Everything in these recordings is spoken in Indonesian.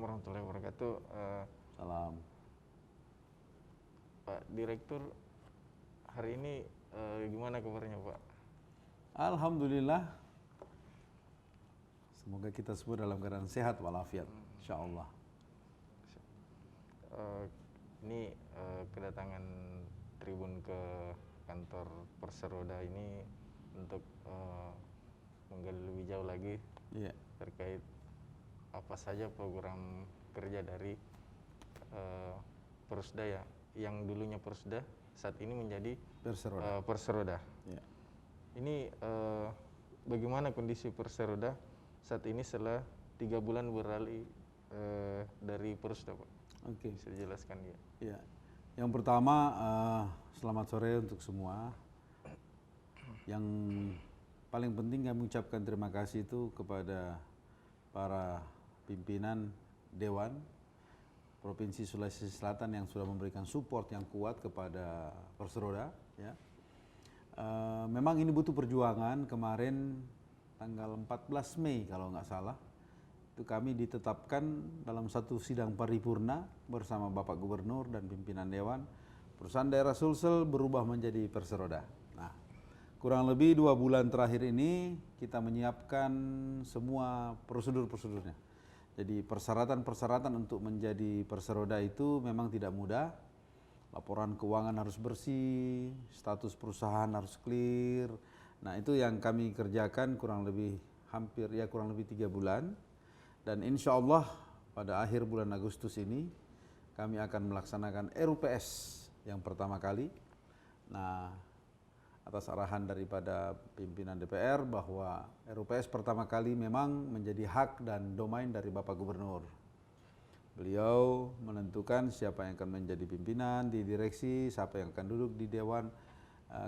warahmatullahi wabarakatuh. Salam. Pak Direktur, hari ini gimana kabarnya Pak? Alhamdulillah. Semoga kita semua dalam keadaan sehat walafiat, insyaallah. Ini kedatangan Tribun ke kantor Perseroda ini untuk menggali lebih jauh lagi terkait apa saja program kerja dari Persda ya, yang dulunya Persda saat ini menjadi Perseroda. Ini bagaimana kondisi Perseroda saat ini setelah 3 bulan beralih dari Persda, Pak? Oke. Bisa dijelaskan ya? Ya. Yang pertama, selamat sore untuk semua. Yang paling penting kami ucapkan terima kasih itu kepada para pimpinan Dewan Provinsi Sulawesi Selatan yang sudah memberikan support yang kuat kepada Perseroda. Ya. Memang ini butuh perjuangan. Kemarin tanggal 14 Mei kalau nggak salah, itu kami ditetapkan dalam satu sidang paripurna bersama Bapak Gubernur dan pimpinan Dewan, perusahaan daerah Sulsel berubah menjadi Perseroda. Nah, kurang lebih 2 bulan terakhir ini kita menyiapkan semua prosedur-prosedurnya. Jadi persyaratan-persyaratan untuk menjadi Perseroda itu memang tidak mudah. Laporan keuangan harus bersih, status perusahaan harus clear. Nah, itu yang kami kerjakan kurang lebih 3 bulan. Dan insya Allah pada akhir bulan Agustus ini kami akan melaksanakan RUPS yang pertama kali. Nah, atas arahan daripada pimpinan DPR bahwa RUPS pertama kali memang menjadi hak dan domain dari Bapak Gubernur. Beliau menentukan siapa yang akan menjadi pimpinan di direksi, siapa yang akan duduk di Dewan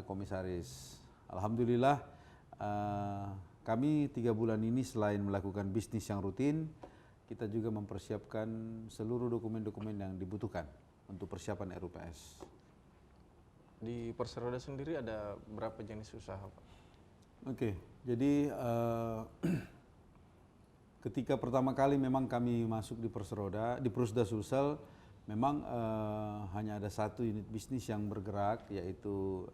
Komisaris. Alhamdulillah kami 3 bulan ini selain melakukan bisnis yang rutin, kita juga mempersiapkan seluruh dokumen-dokumen yang dibutuhkan untuk persiapan RUPS. Di Perseroda sendiri ada berapa jenis usaha, Pak? Oke, jadi ketika pertama kali memang kami masuk di Perseroda, di Persda Sulsel, memang hanya ada satu unit bisnis yang bergerak, yaitu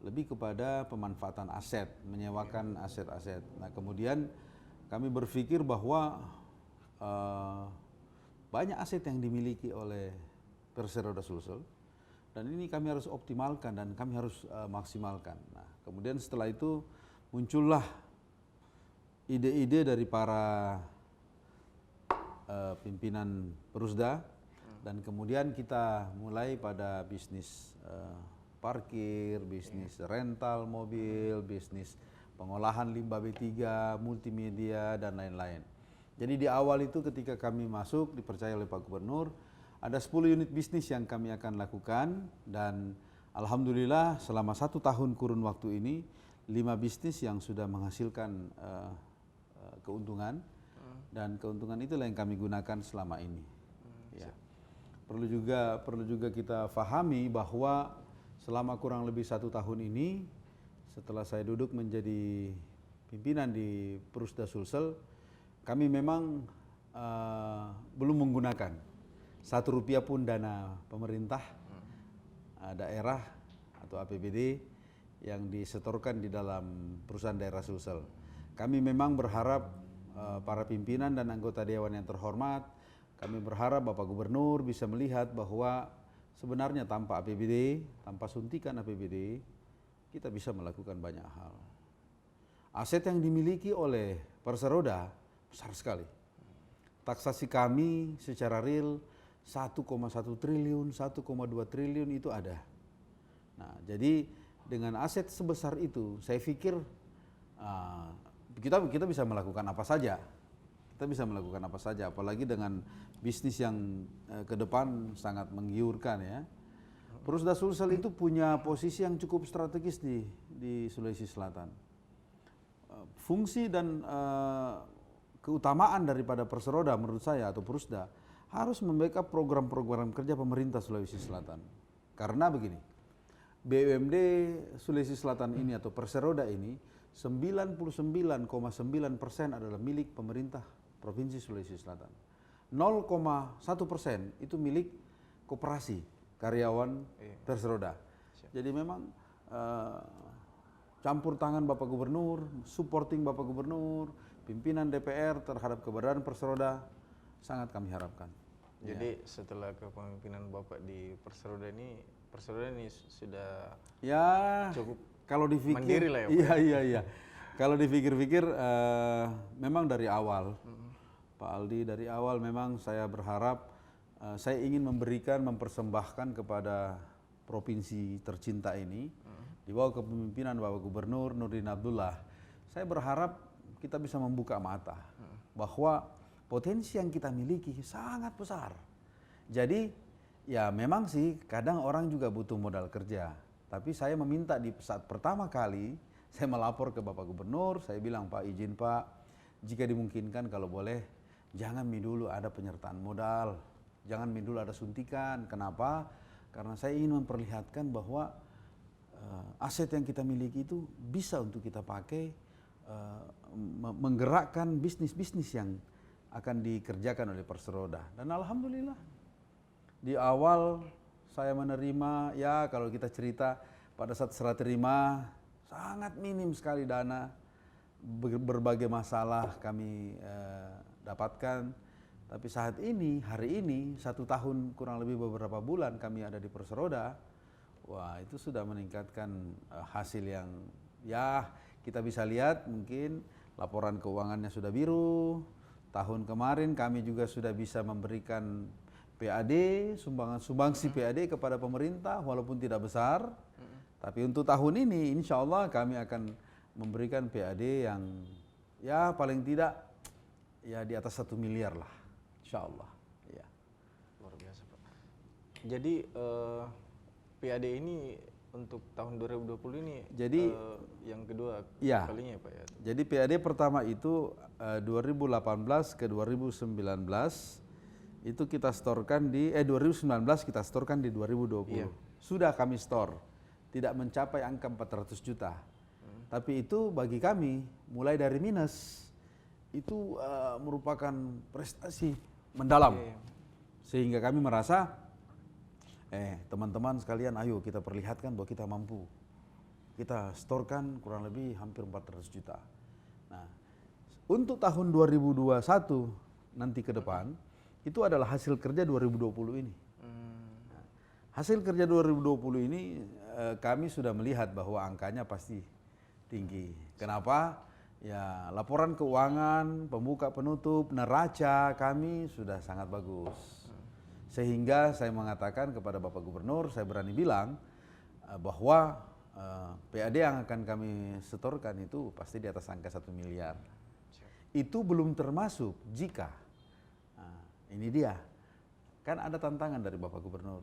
lebih kepada pemanfaatan aset, menyewakan aset-aset. Nah, kemudian kami berpikir bahwa banyak aset yang dimiliki oleh Perseroda Sulsel, dan ini kami harus optimalkan dan kami harus maksimalkan. Nah, kemudian setelah itu muncullah ide-ide dari para pimpinan Persda, dan kemudian kita mulai pada bisnis parkir, bisnis rental mobil, bisnis pengolahan limbah B3, multimedia, dan lain-lain. Jadi di awal itu ketika kami masuk dipercaya oleh Pak Gubernur, ada 10 unit bisnis yang kami akan lakukan, dan alhamdulillah selama 1 tahun kurun waktu ini 5 bisnis yang sudah menghasilkan keuntungan, dan keuntungan itulah yang kami gunakan selama ini. Ya. Perlu juga kita fahami bahwa selama kurang lebih 1 tahun ini, setelah saya duduk menjadi pimpinan di Persda Sulsel, kami memang belum menggunakan 1 rupiah pun dana pemerintah daerah atau APBD yang disetorkan di dalam perusahaan daerah Sulsel. Kami memang berharap para pimpinan dan anggota Dewan yang terhormat, kami berharap Bapak Gubernur bisa melihat bahwa sebenarnya tanpa APBD, tanpa suntikan APBD, kita bisa melakukan banyak hal. Aset yang dimiliki oleh Perseroda besar sekali. Taksasi kami secara real 1,1 triliun, 1,2 triliun itu ada. Nah, jadi dengan aset sebesar itu, saya pikir kita bisa melakukan apa saja. Kita bisa melakukan apa saja, apalagi dengan bisnis yang ke depan sangat menggiurkan ya. Persda Sulsel itu punya posisi yang cukup strategis di Sulawesi Selatan. Fungsi dan keutamaan daripada Perseroda menurut saya atau Persda harus membackup program-program kerja pemerintah Sulawesi Selatan. Karena begini, BUMD Sulawesi Selatan ini atau Perseroda ini 99,9% adalah milik pemerintah Provinsi Sulawesi Selatan. 0,1% itu milik koperasi karyawan Perseroda. Jadi memang campur tangan Bapak Gubernur, supporting Bapak Gubernur, pimpinan DPR terhadap keberadaan Perseroda sangat kami harapkan. Jadi setelah kepemimpinan Bapak di Perseroda ini sudah cukup kalau dipikir mandiri lah ya Pak. Iya. Kalau dipikir-pikir memang dari awal Pak Aldi, dari awal memang saya berharap saya ingin mempersembahkan kepada provinsi tercinta ini di bawah kepemimpinan Bapak Gubernur Nurdin Abdullah. Saya berharap kita bisa membuka mata bahwa potensi yang kita miliki sangat besar. Jadi ya memang sih kadang orang juga butuh modal kerja. Tapi saya meminta di saat pertama kali saya melapor ke Bapak Gubernur, saya bilang Pak izin Pak, jika dimungkinkan kalau boleh jangan dulu ada penyertaan modal, jangan dulu ada suntikan. Kenapa? Karena saya ingin memperlihatkan bahwa aset yang kita miliki itu bisa untuk kita pakai menggerakkan bisnis-bisnis yang akan dikerjakan oleh Perseroda. Dan alhamdulillah di awal saya menerima, ya kalau kita cerita pada saat serah terima sangat minim sekali dana, berbagai masalah kami dapatkan. Tapi saat ini, hari ini 1 tahun kurang lebih beberapa bulan kami ada di Perseroda, wah itu sudah meningkatkan hasil yang ya kita bisa lihat, mungkin laporan keuangannya sudah biru. Tahun kemarin kami juga sudah bisa memberikan PAD, sumbangsi PAD kepada pemerintah walaupun tidak besar. Tapi untuk tahun ini insya Allah kami akan memberikan PAD yang ya paling tidak ya di atas 1 miliar lah, insya Allah. Ya. Luar biasa Pak. Jadi PAD ini untuk tahun 2020 ini jadi yang kedua kalinya ya Pak ya? Jadi PAD pertama itu 2018 ke 2019 itu kita storkan di 2019 kita storkan di 2020. Iya. Sudah kami store, tidak mencapai angka 400 juta. Tapi itu bagi kami mulai dari minus itu merupakan prestasi mendalam. Iya. Sehingga kami merasa teman-teman sekalian ayo kita perlihatkan bahwa kita mampu. Kita storkan kurang lebih hampir 400 juta. Nah, untuk tahun 2021 nanti ke depan itu adalah hasil kerja 2020 ini. Nah, hasil kerja 2020 ini kami sudah melihat bahwa angkanya pasti tinggi. Kenapa? Ya, laporan keuangan, pembuka penutup, neraca kami sudah sangat bagus. Sehingga saya mengatakan kepada Bapak Gubernur, saya berani bilang bahwa PAD yang akan kami setorkan itu pasti di atas angka 1 miliar. Itu belum termasuk jika, ini dia, kan ada tantangan dari Bapak Gubernur.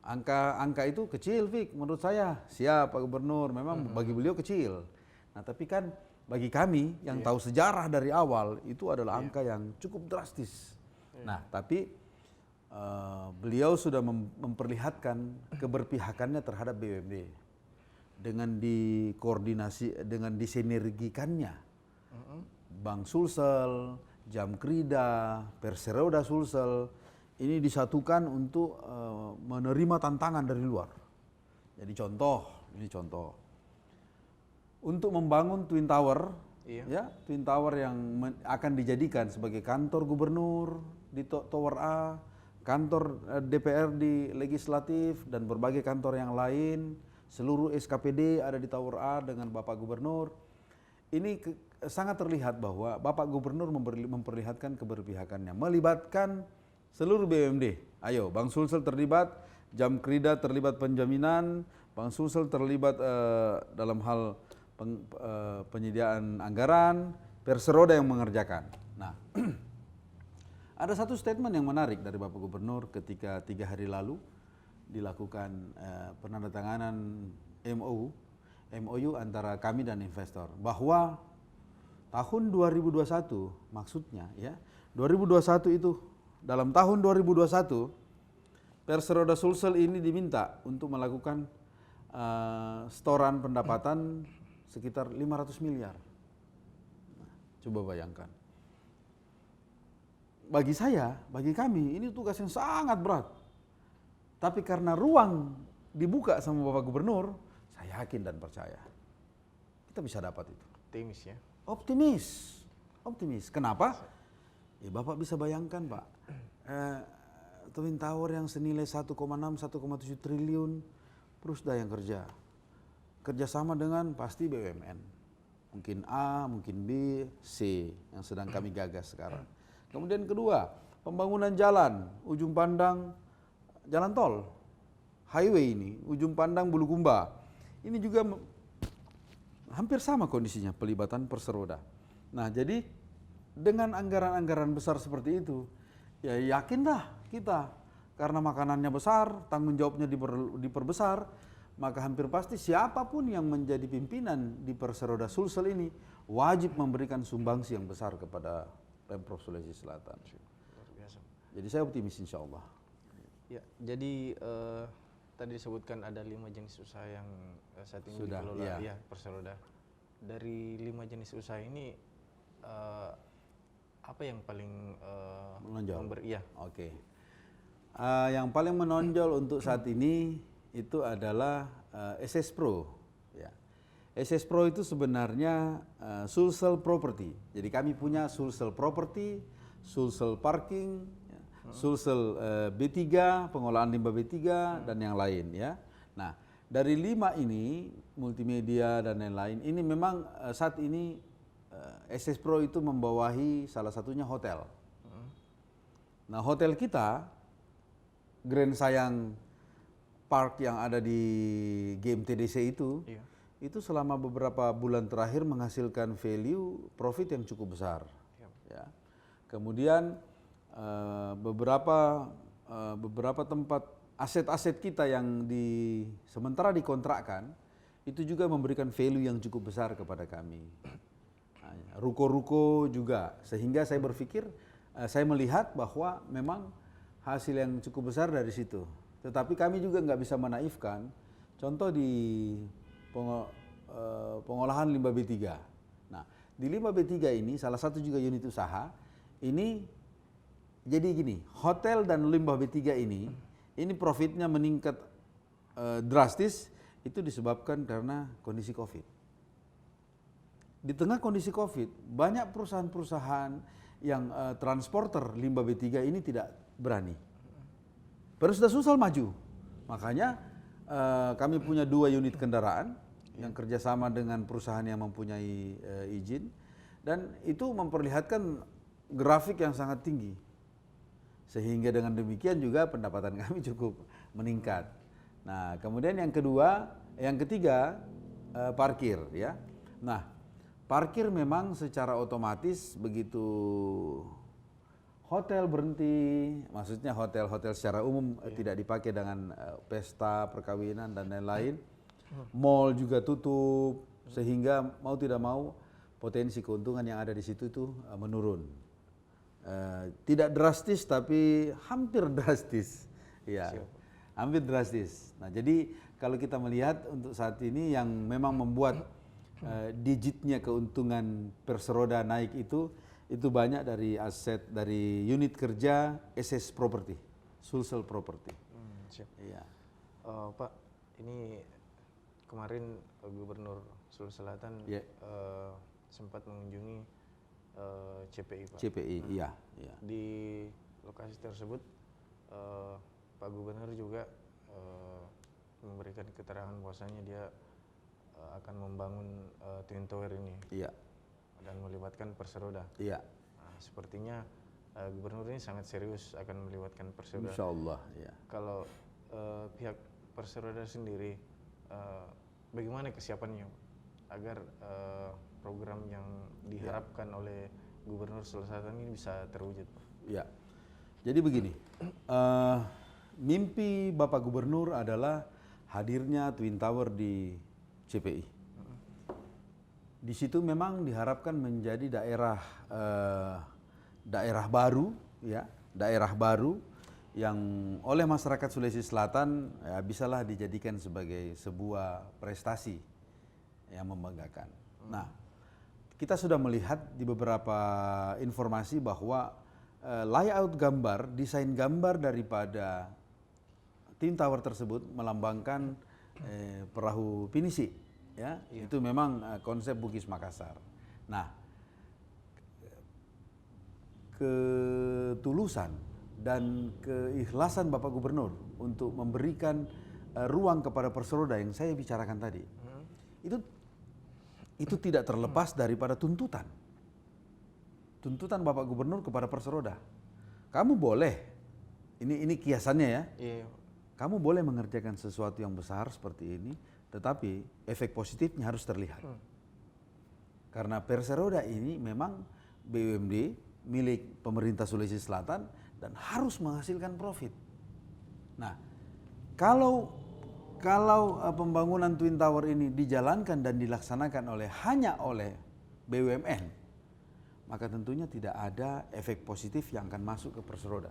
Angka itu kecil, Fik, menurut saya. Siap Pak Gubernur, memang bagi beliau kecil. Nah tapi kan bagi kami yang tahu sejarah dari awal, itu adalah angka yang cukup drastis. Nah tapi beliau sudah memperlihatkan keberpihakannya terhadap BUMD dengan dikoordinasi, dengan disinergikannya Bank Sulsel, Jamkrida, Perseroda Sulsel ini disatukan untuk menerima tantangan dari luar. Jadi ini contoh untuk membangun Twin Tower, ya Twin Tower yang akan dijadikan sebagai kantor gubernur di Tower A, kantor DPR di legislatif dan berbagai kantor yang lain, seluruh SKPD ada di Tower A dengan Bapak Gubernur. Ini sangat terlihat bahwa Bapak Gubernur memperlihatkan keberpihakannya, melibatkan seluruh BUMD. Ayo, Bank Sulsel terlibat, Jamkrida terlibat penjaminan, Bank Sulsel terlibat dalam hal penyediaan anggaran, Perseroda yang mengerjakan. Nah, ada satu statement yang menarik dari Bapak Gubernur ketika 3 hari lalu dilakukan penandatanganan MOU antara kami dan investor bahwa tahun 2021 maksudnya ya 2021 itu dalam tahun 2021 Perseroda Sulsel ini diminta untuk melakukan setoran pendapatan sekitar 500 miliar. Nah, coba bayangkan. bagi saya, bagi kami ini tugas yang sangat berat. Tapi karena ruang dibuka sama Bapak Gubernur, saya yakin dan percaya kita bisa dapat itu. Optimis ya. Optimis. Kenapa? Ya Bapak bisa bayangkan Pak, Twin Tower yang senilai 1,6, 1,7 triliun, Persda yang kerjasama dengan pasti BUMN, mungkin A, mungkin B, C yang sedang kami gagas sekarang. Kemudian kedua, pembangunan jalan, ujung pandang jalan tol, highway ini, ujung pandang Bulukumba, ini juga hampir sama kondisinya pelibatan Perseroda. Nah jadi dengan anggaran-anggaran besar seperti itu, ya yakinlah kita karena makanannya besar, tanggung jawabnya diperbesar, maka hampir pasti siapapun yang menjadi pimpinan di Perseroda Sulsel ini wajib memberikan sumbangsi yang besar kepada Pemprov Sulawesi Selatan. Luar biasa. Jadi saya optimis insya Allah. Ya, jadi tadi disebutkan ada 5 jenis usaha yang saat ini Sudah, dikelola iya. ya Perseroda. Dari 5 jenis usaha ini apa yang paling Menonjol. iya. Oke. Yang paling menonjol untuk saat ini itu adalah SS Pro. Ya. SS Pro itu sebenarnya Sulsel Property. Jadi kami punya Sulsel Property, Sulsel Parking, ya, Sulsel B3, pengolahan limbah B3 dan yang lain ya. Nah, dari 5 ini multimedia dan lain-lain ini memang saat ini SS Pro itu membawahi salah satunya hotel. Nah, hotel kita Grand Sayang Park yang ada di GMTDC itu, Iya. itu selama beberapa bulan terakhir menghasilkan value profit yang cukup besar. Iya. Ya. Kemudian beberapa tempat aset-aset kita yang sementara dikontrakkan itu juga memberikan value yang cukup besar kepada kami. Ruko-ruko juga, sehingga saya berpikir, saya melihat bahwa memang hasil yang cukup besar dari situ. Tetapi kami juga nggak bisa menaifkan, contoh di pengolahan limbah B3. Nah, di limbah B3 ini salah satu juga unit usaha, ini jadi gini, hotel dan limbah B3 ini profitnya meningkat drastis, itu disebabkan karena kondisi COVID. Di tengah kondisi COVID, banyak perusahaan-perusahaan yang transporter limbah B3 ini tidak berani. Persda Sulsel maju, makanya kami punya 2 unit kendaraan yang kerjasama dengan perusahaan yang mempunyai izin, dan itu memperlihatkan grafik yang sangat tinggi, sehingga dengan demikian juga pendapatan kami cukup meningkat. Nah, kemudian yang ketiga parkir ya. Nah, parkir memang secara otomatis begitu hotel berhenti, maksudnya hotel-hotel secara umum tidak dipakai dengan pesta, perkawinan dan lain-lain. Mall juga tutup, sehingga mau tidak mau potensi keuntungan yang ada di situ itu menurun. Tidak drastis tapi hampir drastis. Ya, hampir drastis. Nah, jadi kalau kita melihat untuk saat ini yang memang membuat digitnya keuntungan Perseroda naik itu banyak dari aset dari unit kerja SS Property, Sulsel Property. Siap. Iya. Pak, ini kemarin Gubernur Sulawesi Selatan sempat mengunjungi CPI, Pak. CPI, iya. Di lokasi tersebut Pak Gubernur juga memberikan keterangan bahwasanya dia akan membangun Twin Tower ini. Iya. Dan melibatkan Perseroda. Iya. Nah, sepertinya Gubernur ini sangat serius akan melibatkan Perseroda. Insya Allah. Iya. Kalau pihak Perseroda sendiri, bagaimana kesiapannya agar program yang diharapkan oleh Gubernur Sulawesi Selatan ini bisa terwujud? Iya. Jadi begini, mimpi Bapak Gubernur adalah hadirnya Twin Tower di CPI. Di situ memang diharapkan menjadi daerah baru, ya, daerah baru yang oleh masyarakat Sulawesi Selatan ya, bisalah dijadikan sebagai sebuah prestasi yang membanggakan. Nah, kita sudah melihat di beberapa informasi bahwa layout gambar, desain gambar daripada Twin Tower tersebut melambangkan perahu pinisi, ya. Itu memang konsep Bugis Makassar. Nah, ketulusan dan keikhlasan Bapak Gubernur untuk memberikan ruang kepada Perseroda yang saya bicarakan tadi, itu tidak terlepas daripada tuntutan Bapak Gubernur kepada Perseroda. Kamu boleh, ini kiasannya ya, kamu boleh mengerjakan sesuatu yang besar seperti ini, tetapi efek positifnya harus terlihat. Karena Perseroda ini memang BUMD milik pemerintah Sulawesi Selatan dan harus menghasilkan profit. Nah, kalau pembangunan Twin Tower ini dijalankan dan dilaksanakan hanya oleh BUMN, maka tentunya tidak ada efek positif yang akan masuk ke Perseroda.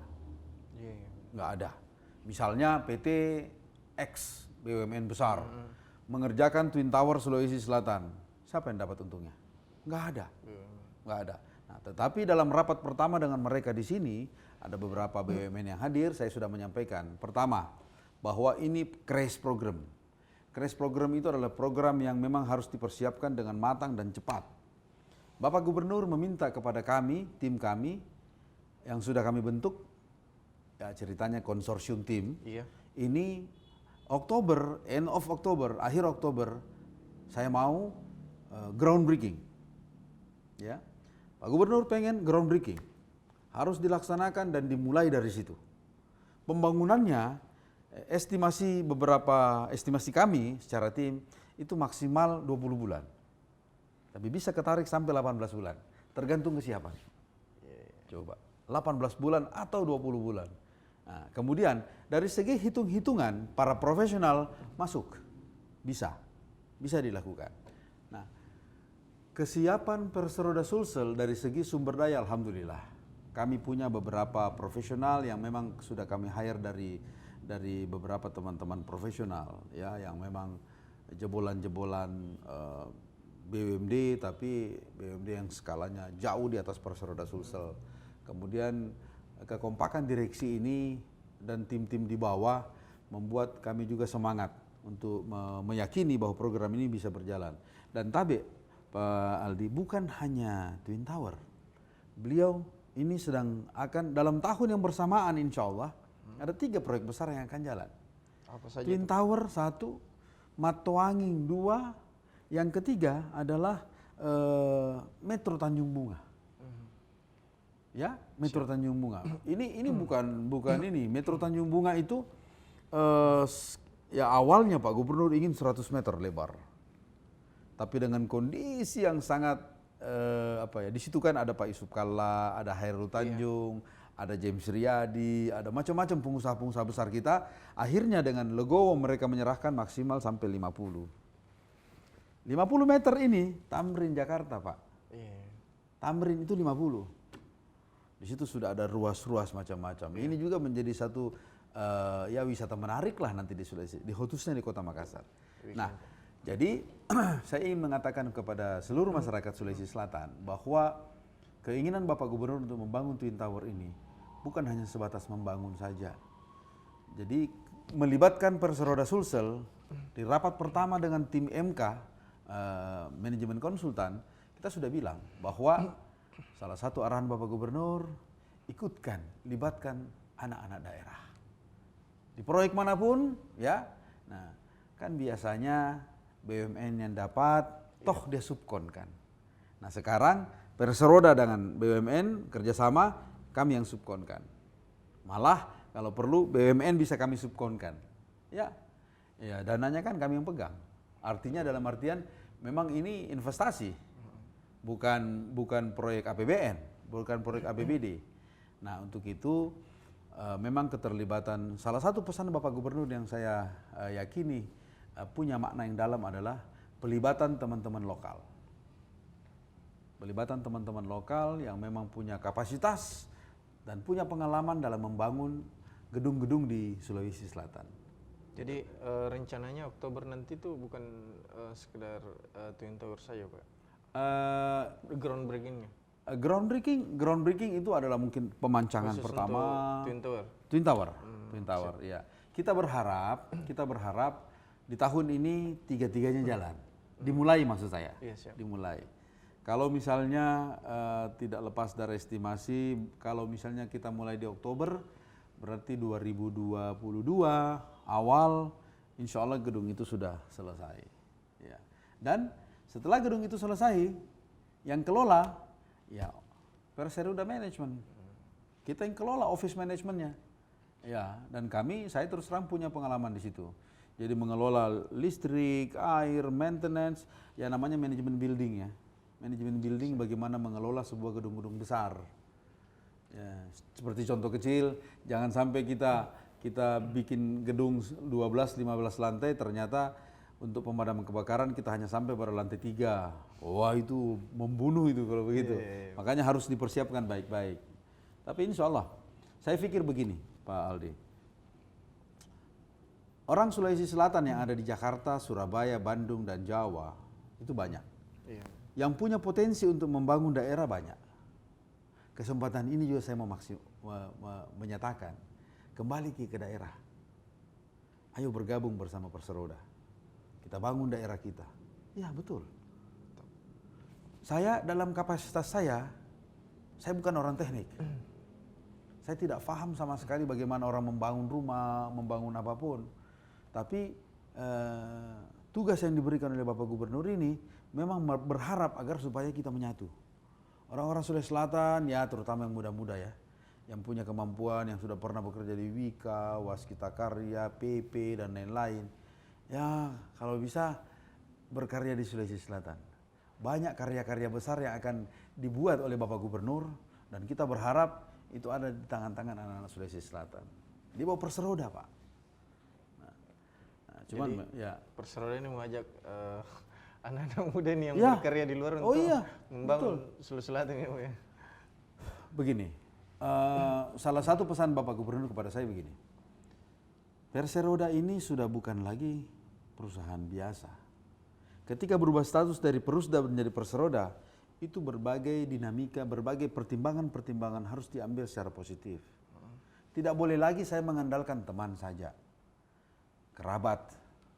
Nggak ada. Misalnya PT X BUMN besar mengerjakan Twin Tower Sulawesi Selatan, siapa yang dapat untungnya? Nggak ada. Nggak ada. Nah, tetapi dalam rapat pertama dengan mereka di sini, ada beberapa BUMN yang hadir, saya sudah menyampaikan. Pertama, bahwa ini CRASH program. CRASH program itu adalah program yang memang harus dipersiapkan dengan matang dan cepat. Bapak Gubernur meminta kepada kami, tim kami, yang sudah kami bentuk, ya ceritanya konsorsium tim, ini Oktober, end of Oktober, akhir Oktober, saya mau groundbreaking. Ya. Pak Gubernur pengen groundbreaking, harus dilaksanakan dan dimulai dari situ. Pembangunannya, estimasi kami secara tim, itu maksimal 20 bulan. Tapi bisa ketarik sampai 18 bulan, tergantung kesiapan. Coba, 18 bulan atau 20 bulan. Nah, kemudian dari segi hitung-hitungan, para profesional masuk, bisa dilakukan. Kesiapan Perseroda Sulsel dari segi sumber daya, alhamdulillah. Kami punya beberapa profesional yang memang sudah kami hire dari beberapa teman-teman profesional, ya, yang memang jebolan-jebolan BUMD, tapi BUMD yang skalanya jauh di atas Perseroda Sulsel. Kemudian kekompakan direksi ini dan tim-tim di bawah membuat kami juga semangat untuk meyakini bahwa program ini bisa berjalan. Dan Pak Aldi, bukan hanya Twin Tower. Beliau ini sedang akan dalam tahun yang bersamaan insya Allah ada 3 proyek besar yang akan jalan. Apa saja Twin itu? Tower 1, Matoanging 2, yang ketiga adalah Metro Tanjung Bunga. Ya, Metro Tanjung Bunga. Ini bukan ini. Metro Tanjung Bunga itu ya awalnya Pak Gubernur ingin 100 meter lebar. Tapi dengan kondisi yang sangat di situ kan ada Pak Yusuf Kalla, ada Hairul Tanjung, ada James Riyadi, ada macam-macam pengusaha-pengusaha besar kita. Akhirnya dengan legowo mereka menyerahkan maksimal sampai 50. 50 meter ini Tamrin Jakarta, Pak. Tamrin itu 50. Di situ sudah ada ruas-ruas macam-macam. Ini juga menjadi satu wisata menarik lah nanti di Sulawesi, khususnya di Kota Makassar. Nah, jadi saya ingin mengatakan kepada seluruh masyarakat Sulawesi Selatan bahwa keinginan Bapak Gubernur untuk membangun Twin Tower ini bukan hanya sebatas membangun saja. Jadi melibatkan Perseroda Sulsel di rapat pertama dengan tim MK, manajemen konsultan, kita sudah bilang bahwa salah satu arahan Bapak Gubernur, libatkan anak-anak daerah. Di proyek manapun, ya. Nah, kan biasanya BUMN yang dapat, toh dia subkon kan. Nah sekarang Perseroda dengan BUMN kerjasama, kami yang subkonkan. Malah kalau perlu BUMN bisa kami subkonkan. Ya, dananya kan kami yang pegang. Artinya dalam artian memang ini investasi, bukan proyek APBN, bukan proyek APBD. Nah untuk itu memang keterlibatan, salah satu pesan Bapak Gubernur yang saya yakini punya makna yang dalam adalah pelibatan teman-teman lokal. Pelibatan teman-teman lokal yang memang punya kapasitas dan punya pengalaman dalam membangun gedung-gedung di Sulawesi Selatan. Jadi rencananya Oktober nanti tuh bukan sekedar Twin Tower saja, Pak? Groundbreakingnya? Groundbreaking itu adalah mungkin pemancangan Khusus pertama. untuk Twin Tower. Twin Tower, ya. Kita berharap di tahun ini tiga-tiganya jalan. Dimulai maksud saya. Iya, siap. Dimulai. Kalau misalnya tidak lepas dari estimasi, kalau misalnya kita mulai di Oktober, berarti 2022 awal, insya Allah gedung itu sudah selesai. Ya. Dan setelah gedung itu selesai, yang kelola ya Perseroda Management. Kita yang kelola office manajemennya. Ya, dan saya terus terang punya pengalaman di situ. Jadi mengelola listrik, air, maintenance, ya namanya manajemen building ya. Manajemen building bagaimana mengelola sebuah gedung-gedung besar. Ya, seperti contoh kecil, jangan sampai kita bikin gedung 12-15 lantai, ternyata untuk pemadam kebakaran kita hanya sampai pada lantai 3. Wah, itu membunuh itu kalau begitu. Makanya harus dipersiapkan baik-baik. Tapi insya Allah, saya pikir begini Pak Aldi. Orang Sulawesi Selatan yang ada di Jakarta, Surabaya, Bandung, dan Jawa itu banyak. Yang punya potensi untuk membangun daerah banyak. Kesempatan ini juga saya menyatakan, kembali ke daerah. Ayo bergabung bersama Perseroda. Kita bangun daerah kita. Ya betul. Saya dalam kapasitas saya bukan orang teknik. Saya tidak paham sama sekali bagaimana orang membangun rumah, membangun apapun. Tapi tugas yang diberikan oleh Bapak Gubernur ini memang berharap agar supaya kita menyatu. Orang-orang Sulawesi Selatan ya terutama yang muda-muda ya, yang punya kemampuan, yang sudah pernah bekerja di Wika, Waskita Karya, PP dan lain-lain. Ya kalau bisa berkarya di Sulawesi Selatan. Banyak karya-karya besar yang akan dibuat oleh Bapak Gubernur dan kita berharap itu ada di tangan-tangan anak-anak Sulawesi Selatan. Di bawah Perseroda Pak. Cuman jadi, ya Perseroda ini mengajak anak-anak muda nih yang berkarya di luar untuk membangun Sulawesi Selatan ya. Begini, salah satu pesan Bapak Gubernur kepada saya begini. Perseroda ini sudah bukan lagi perusahaan biasa. Ketika berubah status dari Perusda menjadi Perseroda, itu berbagai dinamika, berbagai pertimbangan-pertimbangan harus diambil secara positif. Tidak boleh lagi saya mengandalkan teman saja, kerabat.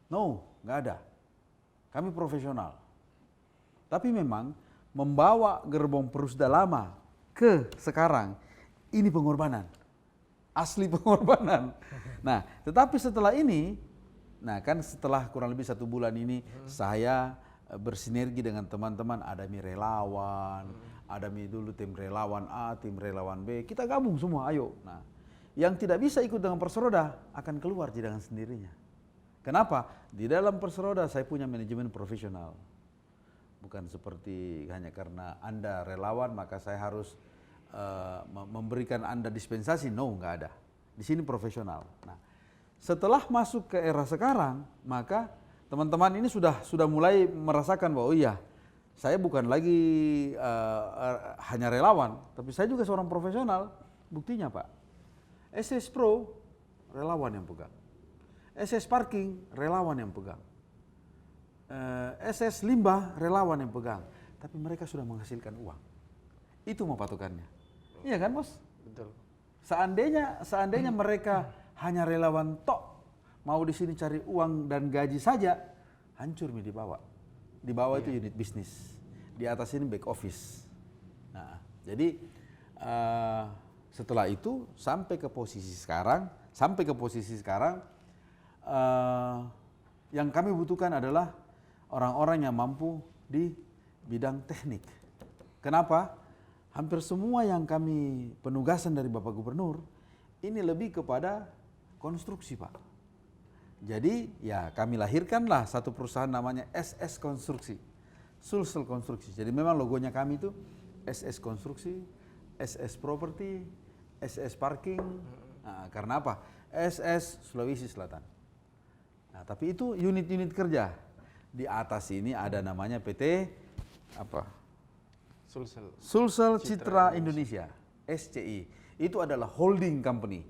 No, nggak ada. Kami profesional. Tapi memang membawa gerbong Perusda lama ke sekarang, ini pengorbanan. Asli pengorbanan. Nah, tetapi setelah ini, kan setelah kurang lebih 1 bulan ini, saya bersinergi dengan teman-teman, ada relawan, ada dulu tim relawan A, tim relawan B, kita gabung semua, ayo. Nah, yang tidak bisa ikut dengan Perseroda akan keluar dengan sendirinya. Kenapa? Di dalam Perseroda saya punya manajemen profesional. Bukan seperti hanya karena Anda relawan maka saya harus memberikan Anda dispensasi, no, nggak ada. Di sini profesional. Nah, setelah masuk ke era sekarang, maka teman-teman ini sudah mulai merasakan bahwa saya bukan lagi hanya relawan, tapi saya juga seorang profesional. Buktinya Pak, SS Pro relawan yang pegang, SS Parking relawan yang pegang, SS Limbah relawan yang pegang, tapi mereka sudah menghasilkan uang. Itu mau patokannya. Iya kan Bos? Betul. Seandainya mereka hanya relawan tok, mau di sini cari uang dan gaji saja, hancur di bawah. Di bawah itu unit bisnis, di atas ini back office. Nah, jadi setelah itu sampai ke posisi sekarang, yang kami butuhkan adalah orang-orang yang mampu di bidang teknik. Kenapa? Hampir semua yang kami penugasan dari Bapak Gubernur ini lebih kepada konstruksi Pak. Jadi ya kami lahirkanlah satu perusahaan namanya SS Konstruksi, Sulsel Konstruksi. Jadi memang logonya kami itu SS Konstruksi, SS Property, SS Parking. Nah, karena apa? SS Sulawesi Selatan. Nah, tapi itu unit-unit kerja. Di atas ini ada namanya PT apa? Sulsel Citra Indonesia, SCI. Itu adalah holding company.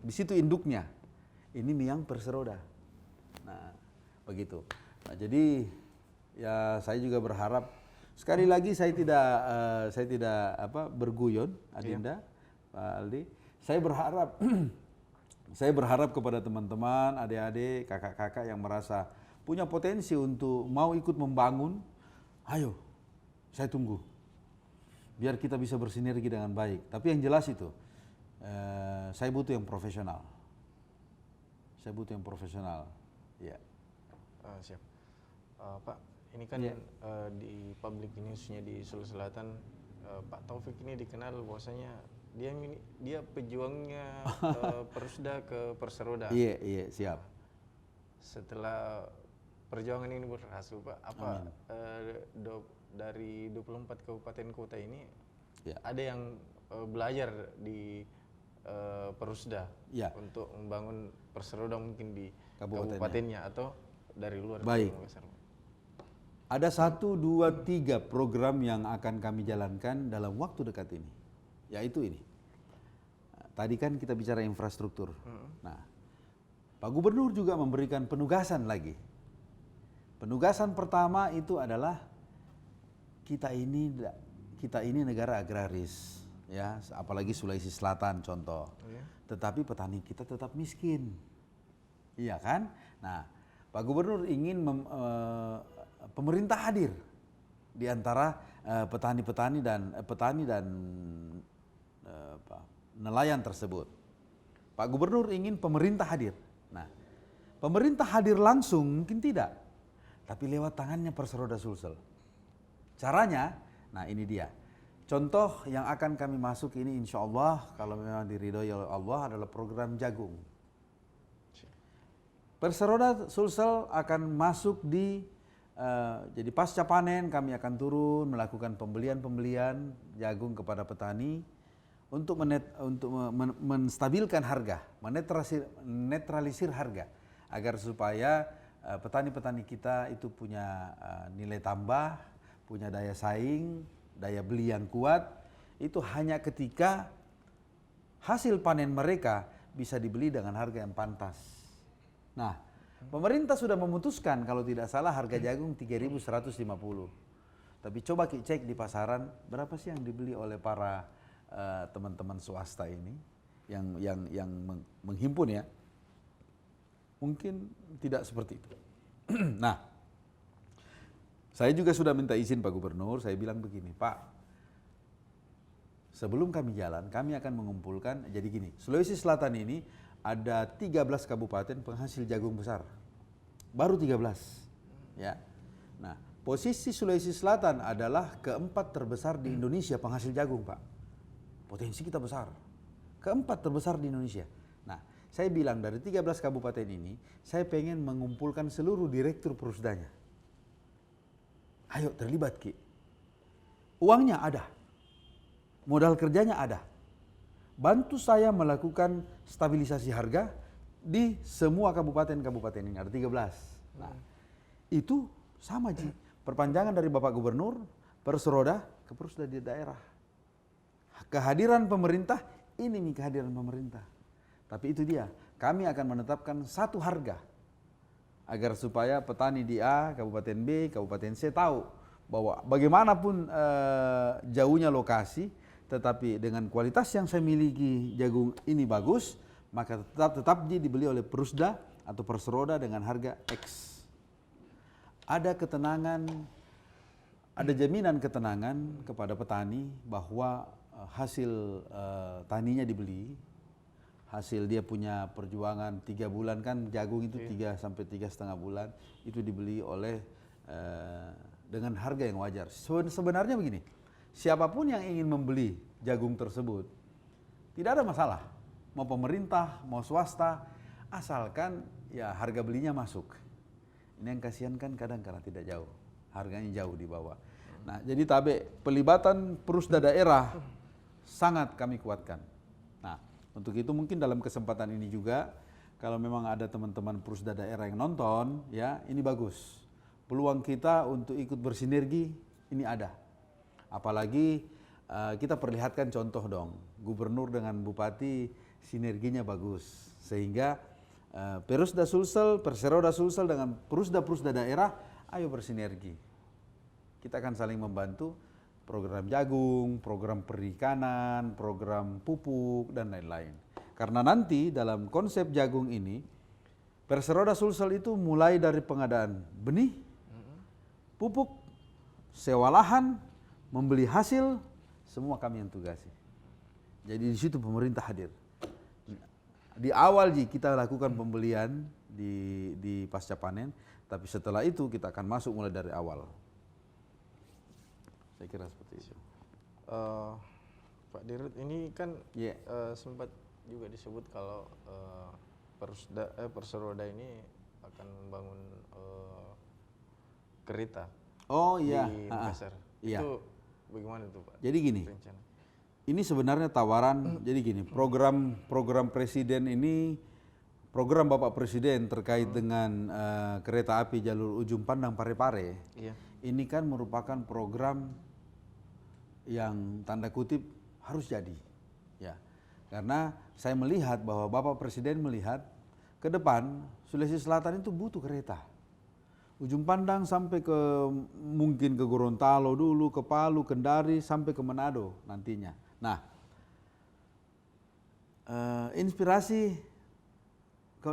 Di situ induknya. Ini Miang Perseroda. Nah, begitu. Nah, jadi ya saya juga berharap Sekali lagi saya tidak berguyon, Adinda, Pak Aldi. Saya berharap kepada teman-teman, adik-adik, kakak-kakak yang merasa punya potensi untuk mau ikut membangun, ayo, saya tunggu. Biar kita bisa bersinergi dengan baik. Tapi yang jelas itu, saya butuh yang profesional. Ya. Siap. Pak, ini kan di public newsnya di Sulawesi Selatan, Pak Taufik ini dikenal bahwasanya dia pejuangnya Persda ke Perseroda. Iya, siap. Setelah perjuangan ini berhasil, Pak, apa dari 24 kabupaten kota ini ada yang belajar di Persda untuk membangun Perseroda mungkin di kabupatennya atau dari luar? Baik. Ada 1, 2, 3 program yang akan kami jalankan dalam waktu dekat ini, yaitu ini. Tadi kan kita bicara infrastruktur. Nah, Pak Gubernur juga memberikan penugasan lagi. Penugasan pertama itu adalah kita ini negara agraris, ya, apalagi Sulawesi Selatan contoh. Tetapi petani kita tetap miskin, iya kan? Nah, Pak Gubernur ingin pemerintah hadir di antara petani dan nelayan tersebut. Pak Gubernur ingin pemerintah hadir. Nah, pemerintah hadir langsung mungkin tidak, tapi lewat tangannya Perseroda Sulsel. Caranya, nah ini dia. Contoh yang akan kami masuk ini insya Allah kalau memang diridhoi oleh Allah adalah program jagung. Perseroda Sulsel akan masuk jadi pasca panen kami akan turun melakukan pembelian jagung kepada petani untuk menstabilkan harga, menetralisir harga agar supaya petani-petani kita itu punya nilai tambah, punya daya saing, daya beli yang kuat. Itu hanya ketika hasil panen mereka bisa dibeli dengan harga yang pantas. Nah, pemerintah sudah memutuskan kalau tidak salah harga jagung 3.150. Tapi coba cek di pasaran berapa sih yang dibeli oleh para teman-teman swasta ini yang menghimpun ya. Mungkin tidak seperti itu. Nah, saya juga sudah minta izin Pak Gubernur, saya bilang begini, Pak, sebelum kami jalan, kami akan mengumpulkan, jadi gini, Sulawesi Selatan ini ada 13 kabupaten penghasil jagung besar. Baru 13. Ya. Nah, posisi Sulawesi Selatan adalah keempat terbesar di Indonesia penghasil jagung, Pak. Potensi kita besar. Keempat terbesar di Indonesia. Nah, saya bilang dari 13 kabupaten ini, saya pengen mengumpulkan seluruh direktur Persdanya. Ayo terlibat, Ki. Uangnya ada. Modal kerjanya ada. Bantu saya melakukan stabilisasi harga di semua kabupaten-kabupaten ini. Ada 13. Nah, itu sama, Ji. Perpanjangan dari Bapak Gubernur, Perseroda ke Persda di daerah. Kehadiran pemerintah, ini nih kehadiran pemerintah. Tapi itu dia, kami akan menetapkan satu harga agar supaya petani di A, Kabupaten B, Kabupaten C tahu bahwa bagaimanapun jauhnya lokasi, tetapi dengan kualitas yang saya miliki jagung ini bagus, maka tetap dibeli oleh Persda atau Perseroda dengan harga X. Ada ketenangan, ada jaminan ketenangan kepada petani bahwa hasil taninya dibeli, hasil dia punya perjuangan 3 bulan kan jagung itu 3 sampai 3,5 bulan itu dibeli oleh dengan harga yang wajar. Sebenarnya begini, siapapun yang ingin membeli jagung tersebut tidak ada masalah, mau pemerintah mau swasta, asalkan ya harga belinya masuk. Ini yang kasihan kan kadang karena tidak jauh, harganya jauh di bawah. Nah, jadi tabe pelibatan Persda daerah sangat kami kuatkan. Nah, untuk itu mungkin dalam kesempatan ini juga kalau memang ada teman-teman Persda daerah yang nonton, ya ini bagus. Peluang kita untuk ikut bersinergi ini ada. Apalagi kita perlihatkan contoh dong, gubernur dengan bupati sinerginya bagus. Sehingga Persda Sulsel, Perseroda Sulsel dengan Persda daerah, ayo bersinergi. kita akan saling membantu program jagung, program perikanan, program pupuk, dan lain-lain. Karena nanti dalam konsep jagung ini, Perseroda Sulsel itu mulai dari pengadaan benih, pupuk, sewa lahan, membeli hasil, semua kami yang tugasi. Jadi di situ pemerintah hadir. Di awal kita lakukan pembelian di pasca panen, tapi setelah itu kita akan masuk mulai dari awal. Saya kira seperti itu. Pak Dirut, ini kan sempat juga disebut kalau Perseroda ini akan membangun kereta di Makassar. Itu bagaimana itu, Pak? Jadi gini, rencana? Ini sebenarnya tawaran, jadi gini, program presiden ini, program Bapak Presiden terkait dengan kereta api jalur ujung pandang Parepare, ini kan merupakan program yang tanda kutip harus jadi. Ya, karena saya melihat bahwa Bapak Presiden melihat ke depan Sulawesi Selatan itu butuh kereta. Ujung pandang sampai ke mungkin ke Gorontalo dulu, ke Palu, Kendari, sampai ke Manado nantinya. Nah, inspirasi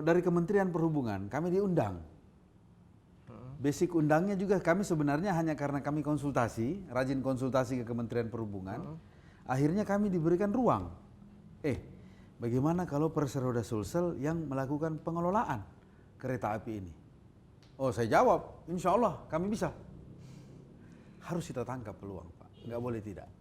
dari Kementerian Perhubungan, kami diundang. Basic undangnya juga kami sebenarnya hanya karena kami konsultasi, rajin konsultasi ke Kementerian Perhubungan, akhirnya kami diberikan ruang. Bagaimana kalau Perseroda Sulsel yang melakukan pengelolaan kereta api ini? Oh, saya jawab, insya Allah kami bisa. Harus kita tangkap peluang, Pak, nggak boleh tidak.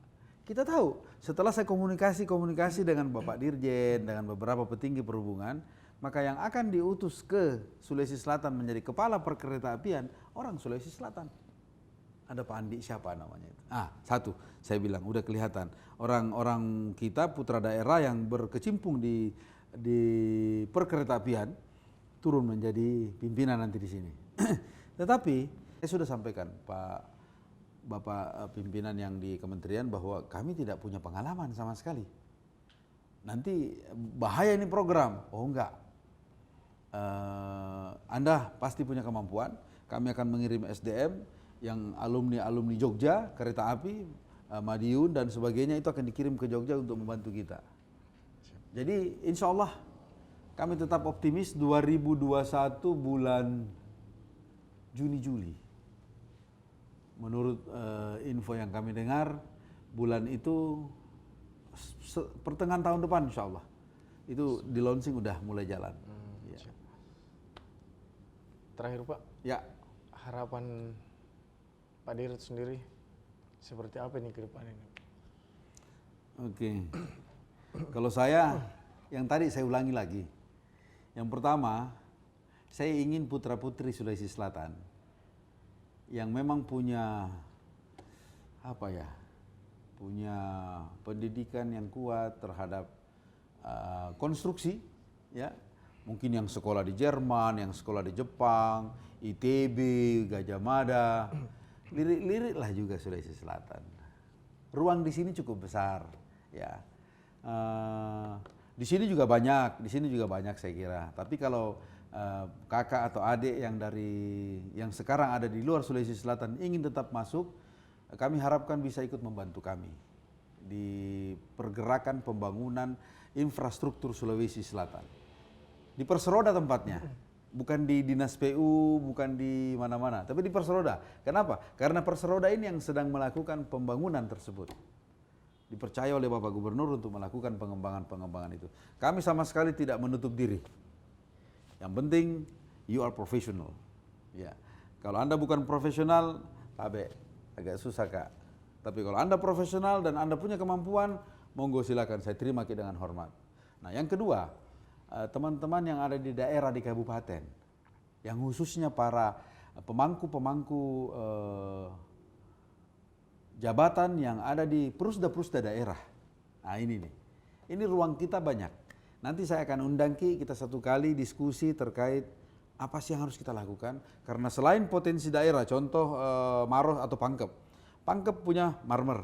Kita tahu, setelah saya komunikasi dengan Bapak Dirjen, dengan beberapa petinggi perhubungan, maka yang akan diutus ke Sulawesi Selatan menjadi kepala perkereta-apian, orang Sulawesi Selatan. Ada Pak Andi, siapa namanya itu? Satu, saya bilang, udah kelihatan. Orang-orang kita, putra daerah yang berkecimpung di perkereta-apian, turun menjadi pimpinan nanti di sini. Tetapi, saya sudah sampaikan, Bapak pimpinan yang di kementerian bahwa kami tidak punya pengalaman sama sekali. Nanti bahaya ini program. Oh enggak. Anda pasti punya kemampuan. Kami akan mengirim SDM yang alumni Jogja, kereta api, Madiun dan sebagainya itu akan dikirim ke Jogja untuk membantu kita. Jadi insya Allah kami tetap optimis 2021 bulan Juni-Juli. Menurut info yang kami dengar, bulan itu pertengahan tahun depan insya Allah. Itu di launching udah mulai jalan. Terakhir Pak, harapan Pak Dirut sendiri seperti apa nih ke depan ini? Oke. Kalau saya, yang tadi saya ulangi lagi. Yang pertama, saya ingin putra-putri Sulawesi Selatan yang memang punya punya pendidikan yang kuat terhadap konstruksi, ya, mungkin yang sekolah di Jerman, yang sekolah di Jepang, ITB, Gajah Mada, lirik-liriklah juga Sulawesi Selatan. Ruang di sini cukup besar, ya. Di sini juga banyak saya kira. Tapi kalau kakak atau adik yang sekarang ada di luar Sulawesi Selatan ingin tetap masuk, kami harapkan bisa ikut membantu kami di pergerakan pembangunan infrastruktur Sulawesi Selatan. Di Perseroda tempatnya, bukan di Dinas PU, bukan di mana-mana, tapi di Perseroda. Kenapa? Karena Perseroda ini yang sedang melakukan pembangunan tersebut. Dipercaya oleh Bapak Gubernur untuk melakukan pengembangan itu. Kami sama sekali tidak menutup diri. Yang penting you are professional. Ya. Kalau Anda bukan profesional, agak susah Kak. Tapi kalau Anda profesional dan Anda punya kemampuan, monggo silakan, saya terima dengan hormat. Nah, yang kedua, teman-teman yang ada di daerah di kabupaten, yang khususnya para pemangku jabatan yang ada di perusda-perusda daerah. Nah, ini ruang kita banyak. Nanti saya akan undang kita satu kali diskusi terkait apa sih yang harus kita lakukan. Karena selain potensi daerah, contoh Maros atau Pangkep. Pangkep punya marmer,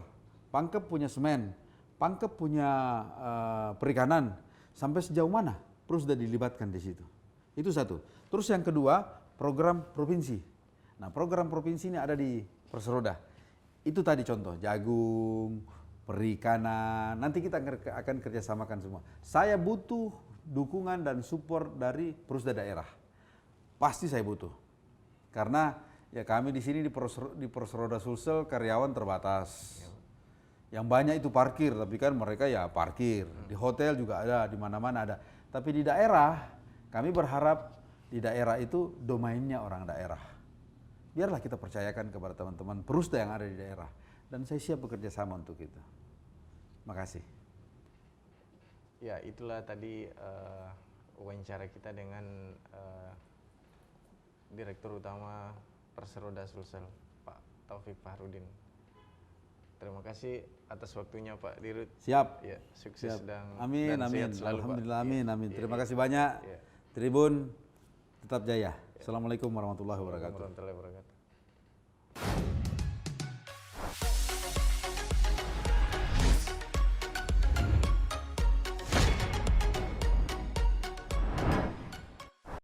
Pangkep punya semen, Pangkep punya perikanan. Sampai sejauh mana Perusda dilibatkan di situ. Itu satu. Terus yang kedua, program provinsi. Nah, program provinsi ini ada di Perseroda. Itu tadi contoh, jagung, perikanan, nanti kita akan kerjasamakan semua. Saya butuh dukungan dan support dari Persda daerah. Pasti saya butuh. Karena ya kami di sini di Persroda Sulsel karyawan terbatas. Yang banyak itu parkir, tapi kan mereka ya parkir. Di hotel juga ada, di mana-mana ada. Tapi di daerah, kami berharap di daerah itu domainnya orang daerah. Biarlah kita percayakan kepada teman-teman Persda yang ada di daerah. Dan saya siap bekerja sama untuk itu. Makasih. Ya, itulah tadi wawancara kita dengan Direktur Utama Persroda Sulsel, Pak Taufik Fahrudin. Terima kasih atas waktunya Pak Dirut. Siap. Ya, sukses Siap. dan Amin, dan amin. sehat selalu, Alhamdulillah, Pak. amin, Ya, amin. ya, Terima ya. kasih banyak. Ya. Tribun tetap jaya. Assalamualaikum warahmatullahi wabarakatuh. Warahmatullahi wabarakatuh.